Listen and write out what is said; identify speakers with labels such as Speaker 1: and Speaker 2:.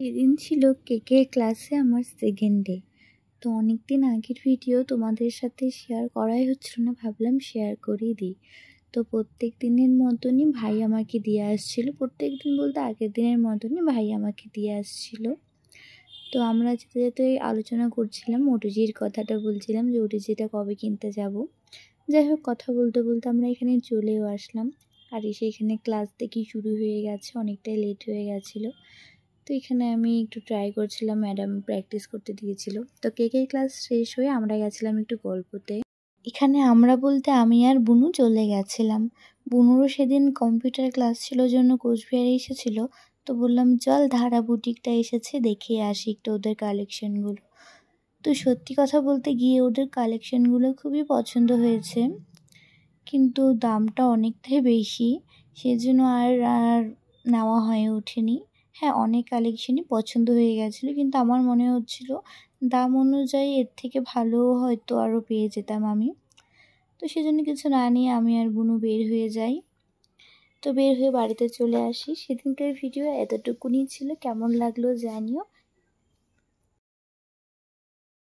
Speaker 1: সেদিন ছিল কেকের ক্লাসে আমার সেকেন্ড ডে। তো অনেক দিন আগের ভিডিও তোমাদের সাথে শেয়ার করাই হচ্ছিল না, ভাবলাম শেয়ার করেই দিই। তো প্রত্যেক দিনের মতনই ভাই আমাকে দিয়ে আসছিল, প্রত্যেক দিন বলতে আগের দিনের মতনই ভাই আমাকে দিয়ে আসছিল। তো আমরা যেতে যেতে আলোচনা করছিলাম, ওটিজির কথাটা বলছিলাম যে ওটিজিটা কবে কিনতে যাব। যাই হোক, কথা বলতে বলতে আমরা এখানে চলেও আসলাম। আর এসে এখানে ক্লাস দেখি শুরু হয়ে গেছে, অনেকটাই লেট হয়ে গেছিলো। তো এখানে আমি একটু ট্রাই করছিলাম, ম্যাডাম প্র্যাকটিস করতে দিয়েছিল। তো কেকের ক্লাস শেষ হয়ে আমরা গেছিলাম একটু গল্পতে। এখানে আমরা বলতে আমি আর বুনু চলে গেছিলাম। বুনুরও সেদিন কম্পিউটার ক্লাস ছিল জন্য কোচবিহারে এসেছিল। তো বললাম চল ধারা বুটিকটা এসেছে, দেখে আসি একটু ওদের কালেকশনগুলো। তো সত্যি কথা বলতে গিয়ে ওদের কালেকশনগুলো খুবই পছন্দ হয়েছে, কিন্তু দামটা অনেকটাই বেশি, সেজন্য আর নেওয়া হয়ে ওঠেনি। হ্যাঁ, অনেক কালেকশনই পছন্দ হয়ে গেছিলো, কিন্তু আমার মনে হচ্ছিল দাম অনুযায়ী এর থেকে ভালো হয়তো আরও পেয়ে যেতাম আমি। তো সেজন্য কিছু না নিয়ে আমি আর বুনু বের হয়ে যাই। তো বের হয়ে বাড়িতে চলে আসি। সেদিনকার ভিডিও এতটুকুনি ছিল, কেমন লাগলো জানিও।